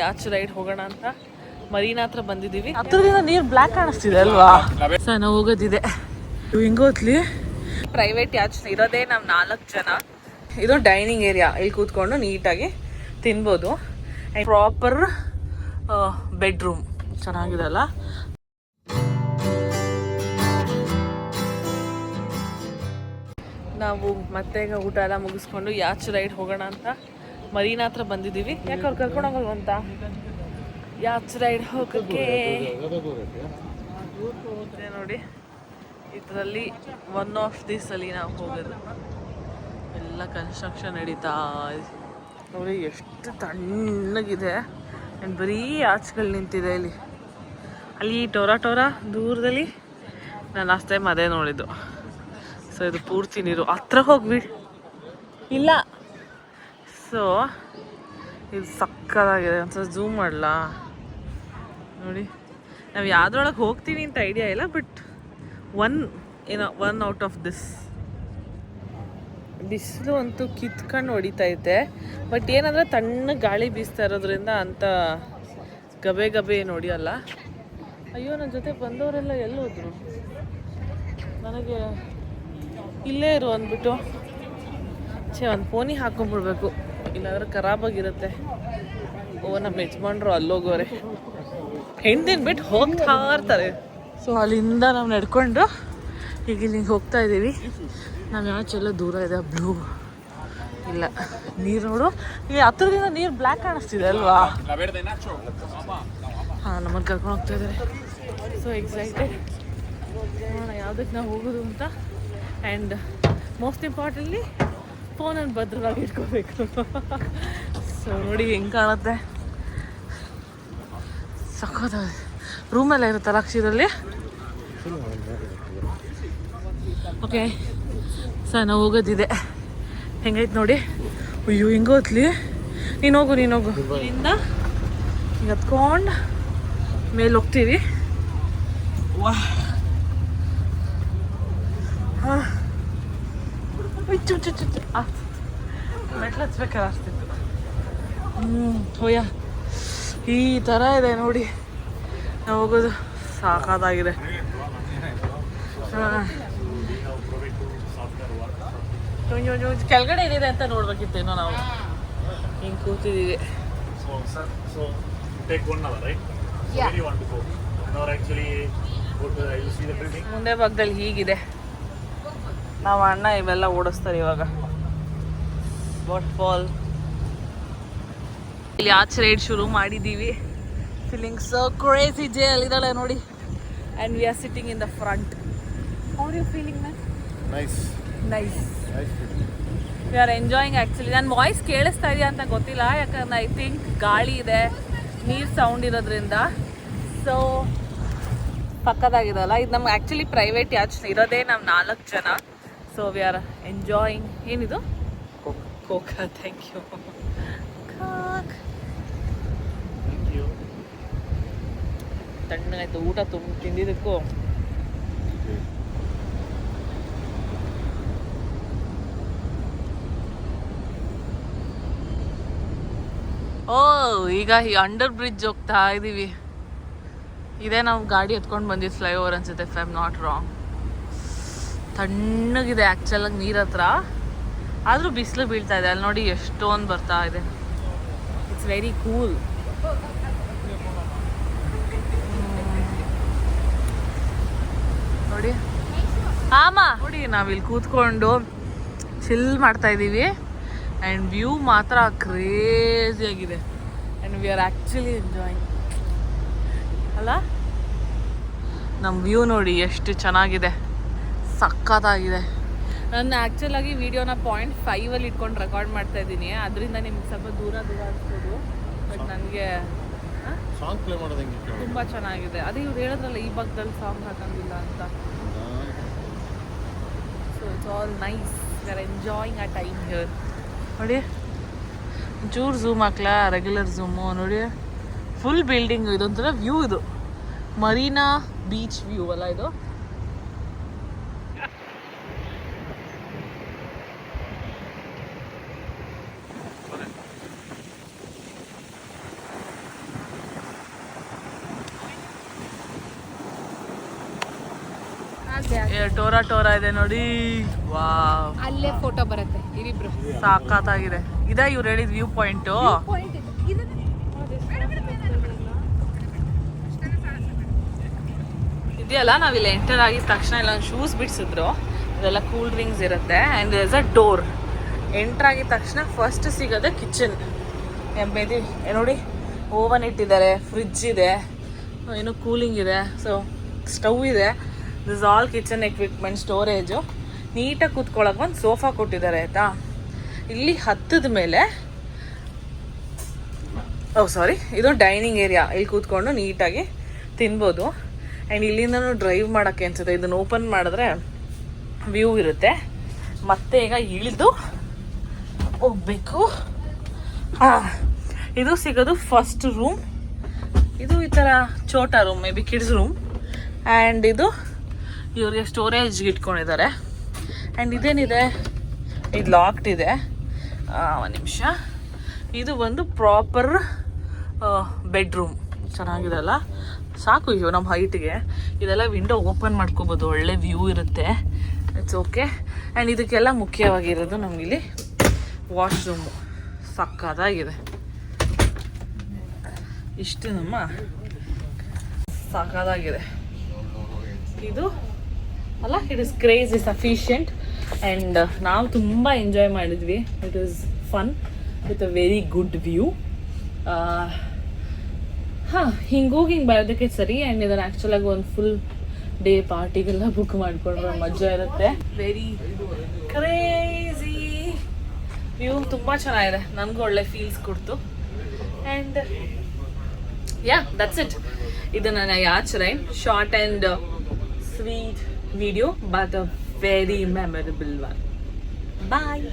ಯಾಚ್ ride ಹೋಗೋಣ ಅಂತ ಮರೀನಾ ಹತ್ರ ಬಂದಿದ್ದೀವಿ. ಹತ್ರದಿಂದ ನೀರು ಬ್ಲ್ಯಾಕ್ ಕಾಣಿಸ್ತಿದೆ ಅಲ್ವಾ? ಸರ್ ನಾವು ಹೋಗೋದಿದೆ ಹಿಂಗೋತ್ಲಿ. ಪ್ರೈವೇಟ್ ಯಾಚ್ ಇರೋದೇ ನಾವು 4 ಜನ. ಇದು ಡೈನಿಂಗ್ ಏರಿಯಾ, ಇಲ್ಲಿ ಕೂತ್ಕೊಂಡು ನೀಟಾಗಿ ತಿನ್ಬೋದು. ಪ್ರಾಪರ್ ಬೆಡ್ರೂಮ್ ಚೆನ್ನಾಗಿದೆ ಅಲ್ಲ. ನಾವು ಮತ್ತೆ ಈಗ ಊಟ ಎಲ್ಲ ಮುಗಿಸ್ಕೊಂಡು ಯಾಚ್ ರೈಡ್ ಹೋಗೋಣ ಅಂತ ಮರೀನಾ ಹತ್ರ ಬಂದಿದ್ದೀವಿ. ಯಾಕೆ ಅವ್ರು ಕರ್ಕೊಂಡು ಹೋಗಲ್ವಂತ ಯಾಚ್ ರೈಡ್ ಹೋಗೋಕ್ಕೆ. ನೋಡಿ ಇದರಲ್ಲಿ ಒನ್ ಆಫ್ ದಿಸ್ ಅಲ್ಲಿ ನಾವು ಹೋಗೋದು. ಎಲ್ಲ ಕನ್ಸ್ಟ್ರಕ್ಷನ್ ನಡೀತಾ ನೋಡಿ, ಎಷ್ಟು ತಣ್ಣಗಿದೆ. ಆ್ಯಂಡ್ ಬರೀ ಯಾಚ್ಗಳು ನಿಂತಿದೆ ಇಲ್ಲಿ. ಅಲ್ಲಿ ಟೊರ ದೂರದಲ್ಲಿ ನಾನು ಲಾಸ್ಟ್ ಟೈಮ್ ಅದೇ ನೋಡಿದ್ದು. ಸೊ ಇದು ಪೂರ್ತಿ ನೀರು ಹತ್ರ ಹೋಗ್ಬಿಡಿ ಇಲ್ಲ. ಸೊ ಇದು ಸಕ್ಕತ್ತಾಗಿದೆ. ಒಂದ್ಸಲ ಝೂಮ್ ಮಾಡಲಾ ನೋಡಿ. ನಾವು ಯಾವುದ್ರೊಳಗೆ ಹೋಗ್ತೀವಿ ಅಂತ ಐಡಿಯಾ ಇಲ್ಲ, but one out of this. ಬಿಸಿಲು ಅಂತೂ ಕಿತ್ಕೊಂಡು ಹೊಡಿತೈತೆ, ಬಟ್ ಏನಂದರೆ ತಣ್ಣ ಗಾಳಿ ಬೀಸ್ತಾ ಇರೋದ್ರಿಂದ ಅಂತ ಗಬೆ ಏನು ಹೊಡಿಯಲ್ಲ. ಅಯ್ಯೋ, ನನ್ನ ಜೊತೆ ಬಂದವರೆಲ್ಲ ಎಲ್ಲೋದ್ರು? ನನಗೆ ಇಲ್ಲೇ ಇರು ಅಂದ್ಬಿಟ್ಟು ಒಂದು ಪೋನಿ ಹಾಕೊಂಡ್ಬಿಡ್ಬೇಕು, ಇಲ್ಲಾಂದ್ರೆ ಖರಾಬಾಗಿರುತ್ತೆ. ನಮ್ಮ ಯಜಮಾನ್ರು ಅಲ್ಲೋಗೋರೆ, ಹೆಂಡ್ತಿನ ಬಿಟ್ಟು ಹೋಗ್ತಾ ಇರ್ತಾರೆ. ಸೊ ಅಲ್ಲಿಂದ ನಾವು ನಡ್ಕೊಂಡು ಈಗ ಇಲ್ಲಿಗೆ ಹೋಗ್ತಾ ಇದ್ದೀವಿ. ನಾವು ಯಾಚೆಲ್ಲ ದೂರ ಇದೆ. ಬ್ಲೂ ಇಲ್ಲ ನೀರು ನೋಡು, ಇಲ್ಲಿ ಹತ್ರದಿಂದ ನೀರು ಬ್ಲ್ಯಾಕ್ ಕಾಣಿಸ್ತಿದೆ ಅಲ್ವಾ? ಹಾಂ, ನಮ್ಮನ್ನು ಕರ್ಕೊಂಡು ಹೋಗ್ತಾ ಇದ್ದಾರೆ. ಸೊ ಎಕ್ಸೈಟೆಡ್, ನೋಡೋಣ ಯಾವುದಕ್ಕೆ ನಾವು ಹೋಗೋದು ಅಂತ. ಆ್ಯಂಡ್ ಮೋಸ್ಟ್ ಇಂಪಾರ್ಟೆಂಟ್ಲಿ ಫೋನನ್ನು ಭದ್ರವಾಗಿ ಇಟ್ಕೋಬೇಕು. ಸೊ ನೋಡಿ ಹೆಂಗೆ ಕಾಣುತ್ತೆ, ಸಖತ್. ರೂಮೆಲ್ಲ ಇರುತ್ತಲ್ಲ ಅಕ್ಷರದಲ್ಲಿ. ಓಕೆ ಸರ್, ನಾವು ಹೋಗೋದಿದೆ. ಹೆಂಗೈತೆ ನೋಡಿ. ಅಯ್ಯೋ, ಹಿಂಗೋತ್ಲಿ. ನೀನು ಹೋಗು ಇಲ್ಲಿಂದ ಹಿಂಗೆ ಹತ್ಕೊಂಡು ಮೇಲೆ ಹೋಗ್ತೀವಿ. ವಾ, ಹಾಂ, ಚು ಮೆಟ್ಲು ಹಚ್ಬೇಕಾದ್ರೆ ಆಗ್ತಿತ್ತು. ಹೋಯ ಈ ಥರ ಇದೆ ನೋಡಿ. ನಾವು ಹೋಗೋದು ಸಾಕಾಗಿದೆ. ಕೆಳಗಡೆ ಏನಿದೆ ಅಂತ ನೋಡ್ಬೇಕಿತ್ತೇನೋ. ನಾವು ಹಿಂಗೆ ಕೂತಿದ್ದೀವಿ. ಮುಂದೆ ಭಾಗದಲ್ಲಿ ಹೀಗಿದೆ. ನಾವು ಅಣ್ಣ ಇವೆಲ್ಲ ಓಡಿಸ್ತಾರೆ ಇವಾಗ. ವಾಟರ್ ಫಾಲ್ ಇಲ್ಲಿ ಯಾಚ್ ರೈಡ್ ಶುರು ಮಾಡಿದ್ದೀವಿ. Feeling so crazy. ಜೇ ಅಲ್ಲಿದ್ದಾಳೆ ನೋಡಿ. And we are sitting in the front. How are you feeling ma'am? Nice. We are enjoying actually. ನನ್ನ ವಾಯ್ಸ್ ಕೇಳಿಸ್ತಾ ಇದೆಯಾ ಅಂತ ಗೊತ್ತಿಲ್ಲ, ಯಾಕಂದ್ರೆ ಐ ಥಿಂಕ್ ಗಾಳಿ ಇದೆ, ನೀರು ಸೌಂಡ್ ಇರೋದ್ರಿಂದ. ಸೊ ಪಕ್ಕದಾಗಿದಲ್ಲ. ಇದು ನಮ್ಗೆ ಆ್ಯಕ್ಚುಲಿ ಪ್ರೈವೇಟ್ ಯಾಚ್ ಇರೋದೇ ನಾವು 4 ಜನ. So we are enjoying. ಏನಿದು? ಕೋಕಾ. Thank you. ತಣ್ಣಗಾಯ್ತು ಊಟ ತಿಂದಿದ್ದಕ್ಕೂ. ಓ, ಈಗ ಈ ಅಂಡರ್ ಬ್ರಿಡ್ಜ್ ಹೋಗ್ತಾ ಇದ್ದೀವಿ. ಇದೇ ನಾವು ಗಾಡಿ ಎತ್ಕೊಂಡು ಬಂದಿದ್ದು ಫ್ಲೈಓವರ್ ಅನ್ಸುತ್ತೆ, if I am not wrong. ತಣ್ಣಗಿದೆ ಆ್ಯಕ್ಚುಲಾಗಿ ನೀರ ಹತ್ರ, ಆದರೂ ಬಿಸಿಲು ಬೀಳ್ತಾ ಇದೆ. ಅಲ್ಲಿ ನೋಡಿ ಎಷ್ಟೊಂದು ಬರ್ತಾ ಇದೆ. It's very cool. ನೋಡಿ ಆಮ ನೋಡಿ, ನಾವಿಲ್ಲಿ ಕೂತ್ಕೊಂಡು ಚಿಲ್ ಮಾಡ್ತಾ ಇದ್ದೀವಿ. ಆ್ಯಂಡ್ ವ್ಯೂ ಮಾತ್ರ ಕ್ರೇಜಿ ಆಗಿದೆ. And we are actually enjoying ಅಲ್ಲ. ನಮ್ಮ ವ್ಯೂ ನೋಡಿ ಎಷ್ಟು ಚೆನ್ನಾಗಿದೆ, ಸಖತ್ತಾಗಿದೆ. ನಾನು ಆ್ಯಕ್ಚುಲಾಗಿ ವಿಡಿಯೋನ 0.5 ಇಟ್ಕೊಂಡು ರೆಕಾರ್ಡ್ ಮಾಡ್ತಾ ಇದ್ದೀನಿ, ಅದರಿಂದ ನಿಮ್ಗೆ ಸ್ವಲ್ಪ ದೂರ ಅನ್ಸ್ಬೋದು. ಬಟ್ ನನಗೆ ಸಾಂಗ್ ಪ್ಲೇ ಮಾಡೋದು ತುಂಬ ಚೆನ್ನಾಗಿದೆ. ಅದೇ ಇವ್ರು ಹೇಳಿದ್ರಲ್ಲ ಈ ಭಾಗದಲ್ಲಿ ಸಾಂಗ್ ಹಾಕಂಗಿಲ್ಲ ಅಂತ. So it's all nice. We are enjoying ಆ ಟೈಮ್ ಹಿಯರ್. ನೋಡಿ ಚೂರು ಝೂಮ್ ಹಾಕ್ಲಾ, ರೆಗ್ಯುಲರ್ ಝೂಮು ನೋಡಿ. Full building. ಇದೊಂಥರ ವ್ಯೂ. ಇದು ಮರೀನಾ ಬೀಚ್ ವ್ಯೂ ಅಲ್ಲ ಇದು. ಟೋರಾ ಇದೆ ನೋಡಿ. ವಾವ್, ಅಲ್ಲೇ ಫೋಟೋ ಬರುತ್ತೆ ಇವಿಬ್ರು. ಸಾಕಾಗಿದೆ. ಇದೇ ಇವ್ರು ಹೇಳಿದ ವ್ಯೂ ಪಾಯಿಂಟು. ಇದೆಯಲ್ಲ, ನಾವಿಲ್ಲಿ ಎಂಟರ್ ಆಗಿದ ತಕ್ಷಣ ಎಲ್ಲ ಶೂಸ್ ಬಿಡಿಸಿದ್ರು. ಅದೆಲ್ಲ ಕೂಲ್ ಡ್ರಿಂಕ್ಸ್ ಇರುತ್ತೆ. And there is a door. Enter ಆಗಿದ ತಕ್ಷಣ ಫಸ್ಟ್ ಸಿಗೋದೆ ಕಿಚನ್. ಎಂಬೇದಿ ನೋಡಿ, ಓವನ್ ಇಟ್ಟಿದ್ದಾರೆ, ಫ್ರಿಡ್ಜ್ ಇದೆ, ಏನು ಕೂಲಿಂಗ್ ಇದೆ, ಸೊ ಸ್ಟವ್ ಇದೆ. This all kitchen equipment, storage. ನೀಟಾಗಿ ಕೂತ್ಕೊಳ್ಳೋಕೆ ಒಂದು ಸೋಫಾ ಕೊಟ್ಟಿದ್ದಾರೆ ಆಯಿತಾ. ಇಲ್ಲಿ ಹತ್ತದ ಮೇಲೆ ಇದು ಡೈನಿಂಗ್ ಏರಿಯಾ. ಇಲ್ಲಿ ಕೂತ್ಕೊಂಡು ನೀಟಾಗಿ ತಿನ್ಬೋದು. ಆ್ಯಂಡ್ ಇಲ್ಲಿಂದನೂ ಡ್ರೈವ್ ಮಾಡೋಕ್ಕೆ ಅನ್ಸುತ್ತೆ. ಇದನ್ನು ಓಪನ್ ಮಾಡಿದ್ರೆ ವ್ಯೂ ಇರುತ್ತೆ. ಮತ್ತೆ ಈಗ ಇಳಿದು ಹೋಗ್ಬೇಕು. ಇದು ಸಿಗೋದು ಫಸ್ಟ್ ರೂಮ್. ಇದು ಈ ಥರ ಛೋಟಾ room, may be kids room. And ಇದು ಇವ್ರಿಗೆ ಸ್ಟೋರೇಜ್ಗೆ ಇಟ್ಕೊಂಡಿದ್ದಾರೆ. ಆ್ಯಂಡ್ ಇದೇನಿದೆ, ಇದು ಲಾಕ್ಡ್ ಇದೆ. ಒಂದು ನಿಮಿಷ. ಇದು ಒಂದು ಪ್ರಾಪರ್ ಬೆಡ್ರೂಮ್. ಚೆನ್ನಾಗಿದೆ ಅಲ್ಲ, ಸಾಕು ಇವು ನಮ್ಮ ಹೈಟ್ಗೆ. ಇದೆಲ್ಲ ವಿಂಡೋ ಓಪನ್ ಮಾಡ್ಕೋಬೋದು, ಒಳ್ಳೆ ವ್ಯೂ ಇರುತ್ತೆ. It's okay. ಆ್ಯಂಡ್ ಇದಕ್ಕೆಲ್ಲ ಮುಖ್ಯವಾಗಿರೋದು ನಮಗಿಲ್ಲಿ ವಾಶ್ರೂಮು. ಸಕ್ಕತ್ತಾಗಿದೆ. ಇಷ್ಟು ನಮ್ಮ ಸಾಕಾಗಿದೆ. ಇದು ಅಲ್ಲ, it is crazy sufficient. And ನಾವು ತುಂಬ ಎಂಜಾಯ್ ಮಾಡಿದ್ವಿ. It is fun with a very good view. ಹಿಂಗೋಗಿ ಹಿಂಗೆ ಬರೋದಕ್ಕೆ ಸರಿ. ಆ್ಯಂಡ್ ಇದನ್ನು ಆ್ಯಕ್ಚುಲಾಗಿ ಒಂದು ಫುಲ್ ಡೇ ಪಾರ್ಟಿಗೆಲ್ಲ ಬುಕ್ ಮಾಡಿಕೊಂಡ್ರೆ ಮಜಾ ಇರುತ್ತೆ. Very crazy view. ತುಂಬ ಚೆನ್ನಾಗಿದೆ, ನನಗೂ ಒಳ್ಳೆ ಫೀಲ್ಸ್ ಕೊಡ್ತು. And yeah, that's it. ಇದು ನನ್ನ ಯಾಚರೈನ್ short and sweet video, but a very memorable one. Bye.